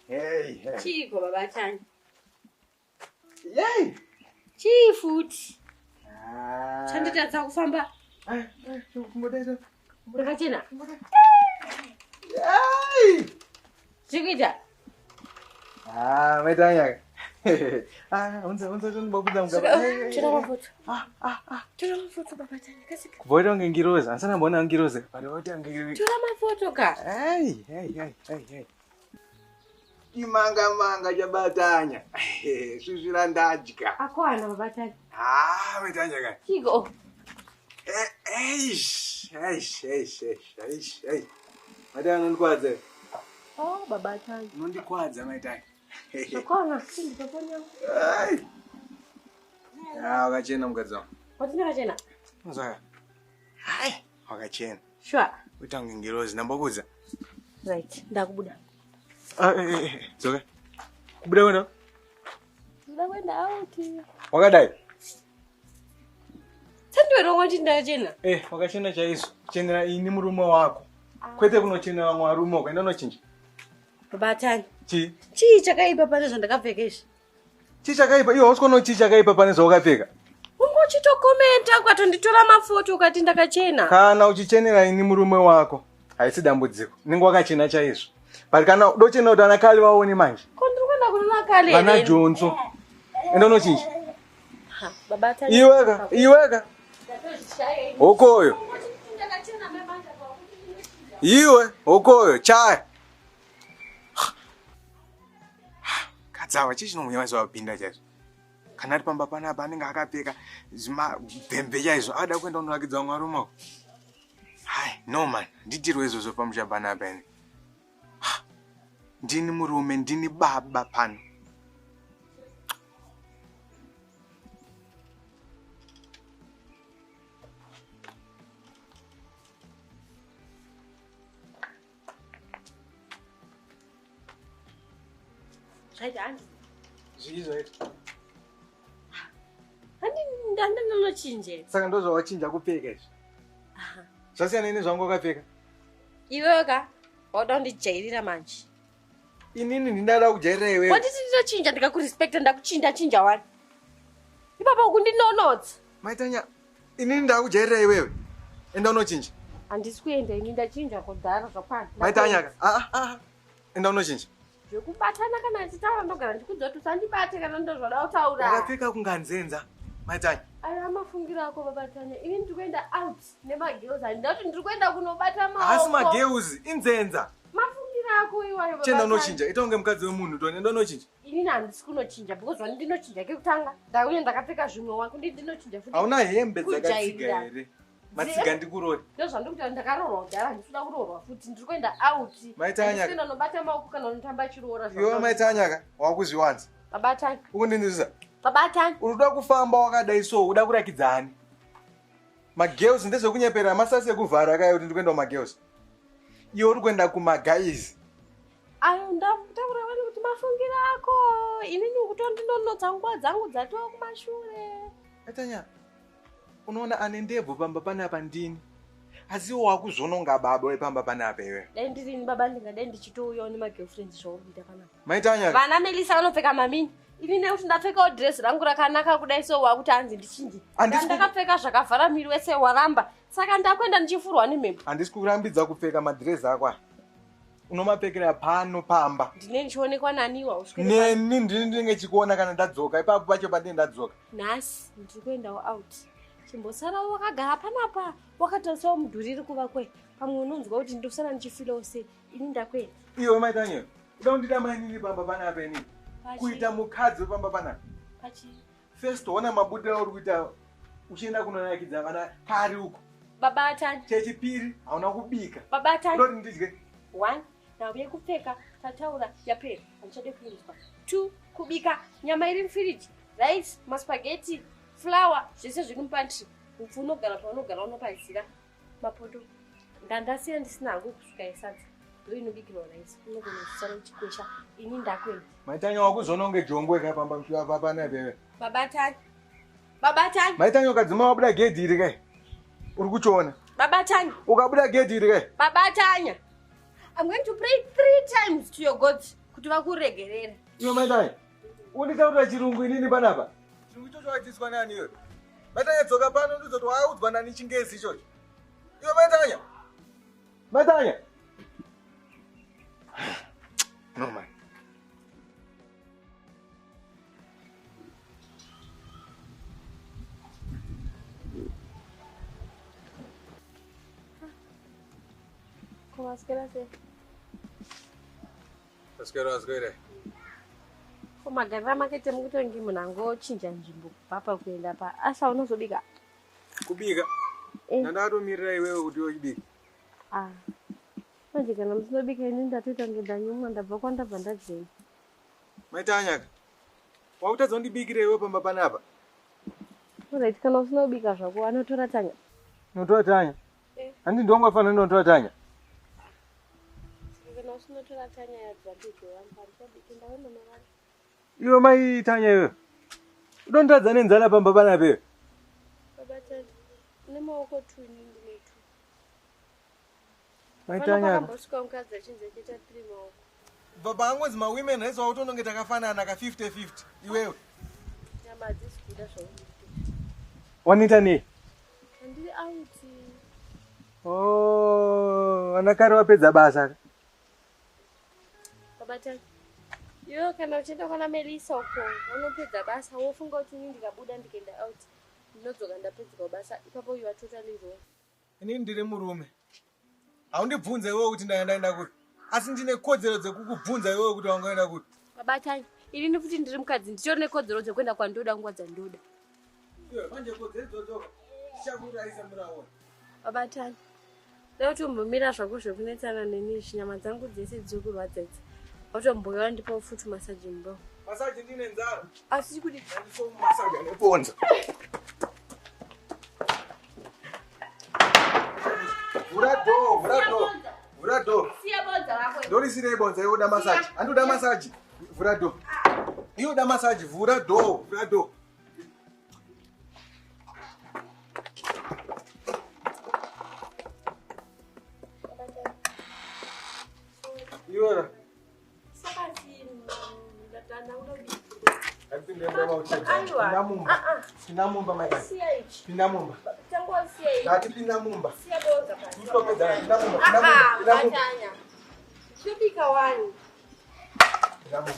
Hey. Chiko baba Tanya. Yay. Chi futhi. Chandita kufamba. Modelo. Ndakachena. Yay. Chikuita. Maitanya. Unza ndibabudza mugaba. Tira mafoto. Tira mafoto baba Tanya. Kasika. Kuvoita kunge ngirozi, ansana mbona ngirozi. Paroita ngirozi. Tira mafoto ka. Hey. Imanga jabatanya. Swisvira ndadya. Akwana baba Tanya. Maitanya ka. Chiko. Eish. Maitanya nondikwadze. Oh baba Tanya. Nondikwadza maitanya. Akwana sindikaponya. Hey. Wakachena mukadzi wangu. Wati ndakachena. Mazaka. Hai, wakachena. Sure. Uita kunge ngirozi ndambokudza. Right, ndakubuda. Zoka. Kubuda kwenda? Ndakwenda out. Wakadai? Sandiwero ngoti ndakachena. Wakachena chaiso. Chenera ini murume wako. Kwete kunochenera vamwe varume uko, enda unochinja. Baba Tanya. Chii chakaipa pane zvandakapfeka izvi. Chii chakaipa? Iwe hausikona chii chakaipa pane zvawakapfeka. Ungochitokomenta ukatonditora mafoto ukati ndakachena. Kana uchichenera ini murume wako, haisi dambudziko. Ninge wakachena chaizvo. But kana udochena kuti anakali vaone manje. Ko ndirikwenda kunona kale. Vana Jonzo. Enda unochinja. Baba Tanya. Iweka. Okoyo. Iwe, okoyo, chaya. Kadzawa chichinomuyamaisa wapinda chaizvo. Kana ari pamba panapa anenge akapfeka zvimabhembe chaizvo ada kuenda kunovakidza vamwe varume uko. Hai, no man, nditirwe izvozvo pamusha panapa ine. Ndini murume, ndini baba pano. Zviizvaita. Handinochinje. Saka ndozvawachinja kupfeka izvi. Zvasiyana nezvangu wakapfeka. Iweka wauda kundijairira manje. Inini ndinada kujairira iwewe. Wati ndinochinja ndikakurespecta ndakuchinja wani. Ipapa ukundinonodza. Maitanya, inini ndakujairira iwewe. Enda unochinja. Handisi kuenda ini ndachinja kudhara zvakwana. Maitanya, enda unochinja. Zvekubatana kana tichitaura ndogara ndikudza kuti usandibate kana ndozvoda kutaura. Wakapfeka kunganzenza. Maitanya. Aya mafungira ako baba Tanya. Ini ndiri kuenda out nemagirls handati ndiri kuenda kunobata maoko. Asi magirls inzenza. Mafungira ako iwayo baba. Chenda unochinja. Ita unge mukadzi wemunhu toni enda unochinja. Ini handisi kunochinja because wani ndinochinja kekutanga. Ndauya ndakapfeka zvimwe wako ndinochinja futi. Hauna hembe dzakatsiga here. Matsiga ndikurori. Ndozvandikuti ndakarorwa kudhara ndisuda kurorwa futi ndiri kuenda out. Maitanya. Ndikuenda nobata maoko kana unotamba chiroora zvako. Iwe Maitanya wakuzviwanza. Baba Tanya. Ukundinzisa. Baba Tanya. Unoda kufamba wakadai so uda kurakidzani. Magirls ndezvekunyepera masasi ekuvhara kaya kuti ndikuenda kumagirls. Iwe uri kuenda kumaguys. Ayo ndakutaura vani kuti mafungira ako. Inini ukutondinonodza nguva dzangu dzatova kumashure. Maitanya. Unoona ane ndebvu pamba panapa ndini. Asi wakuzvononga baba wepamba panapa iwe. Dai ndirini baba ndingadai ndichitouyawo nemagirlfriends zvaurikuita panapa. Maitanya. Vana Melisa vanopfeka mamini. Inini kuti ndapfekawo dress rangu rakanaka kudai so wakuti hanzi ndichinje. Ndakapfeka zvakavhara miri wese waramba. Saka ndakwenda ndichifurwa nemhepo. Handisi kurambidza kupfeka madress ako. Unomapfekera pano pamba. Ndine ndichionekwa naniwa uswere. Neni ndinenge chikuona kana ndadzoka. Ipapo pacho pandine ndadzoka. Nhasi ndiri kuendawo out. Chimbosarawo wakagara panapa wakatarisawo mudhuri iri kuvakwe. Pamwe unonzwa kuti ndosara ndichifilawo sei. Ini ndakwenda. Iwe Maitanya. Uda kunditama inini pamba panapa inini. Kuita mukadzi wepamba panapa. First ona mabudiro uri kuita uchienda kunonakidza vana kari uko. Baba Tanya. Chechipiri hauna kubika. Baba Tanya. Ndoti ndidye. 1. Nauye kupfeka tataura yapera handichade kuinzwa. 2. Kubika nyama iri mufiriji, rice, maspaghetti, flour, zvese zviri mupantry. Upfu unogara paunogara unopaisira mapoto. Ndandasiya ndisina hangu kusvika yesadza. Ndo inobikirwa rice. Unogona kusara uchikwesha. Ini ndakwenda. Maitanya wakuzononge jongwe kapamba mshuwa papa nepewe. Baba Tanya. Baba Tanya. Maitanya ukadzima wabuda gedhi iri kai. Uri kuchiona. Baba Tanya. Ukabuda gedhi iri kai. Baba Tanya. I'm going to pray 3 times to your God. kuti vakuregerera. Iwe maitanya. Unditaurira chirungu inini panapa. Chirungu ichocho wadzidziswa nani iwe? Maitanya dzoka pano ndizoti waudzwa nani chingezi ichocho. Iwe maitanya. Maitanya. No man. Como asquera se. Asquera. Kumagarira makete mukutongi munango chinja nzvimbo papa kuenda pa asa unozobika. Kubika. Ndatomirira iwewe kuti uchibika. Manje kana musinobika ini ndatoita ngedanyumwa ndabva kwandabva ndadzeni. Maitanya. Wautadza undibikire iwe pamba panapa. Alright, kana usinobika zvako anotora tanya. Notora tanya. Handi ndongafana notora tanya. Kana usinotora tanya yadzambiko yampampa bikinda wenomara. Iwe mai tanya iwe. Udondadza nenzala pamba panapa iwe. Baba tata. Nemaoko tuni ndinetu. Maitanya. Mbosika mukadzi achinze cheta 3 maoko. Baba angwezi ma women race wautononge takafanana ka 50-50 iwewe. Nyama hadzisi kuda zvaunoita. Wanita nei? Handiri auti. Anakare wapedza basa. Baba tata. Iwe kana uchienda kwana Melisa uko, unopedza basa, wofunga kuti ini ndikabuda ndikaenda out. Ndinodzoka ndapedza basa, ipapo you are totally wrong. Ini ndiri murume. Haundibvunze iwewe kuti ndaenda kuti. Asi ndine kodzero dzekukubvunza iwewe kuti wangoenda kuti. Baba tata, ini futi ndiri mukadzi ndichone kodzero dzekuenda kwandoda nguva dzandoda. Iwe manje kodzero dzodzo. Ndichakuraisa murawo. Baba tata. Leo tumbomira zvako zvekunetsana neni nyama dzangu dzese dzirikurwadza idzi. Watomboya ndipo futi masaji mbo. Masaji ndine nzara. Asi kuti ndifo masaji aneponza. Vura do. siya bonza wako. Dori sire bonza yoda masaji. Andoda masaji. Vura do. Yoda masaji vura do. Yora. Pinda mumba mai. Pinda mumba. Dati pinda mumba. Shubika wani. Pinda mumba.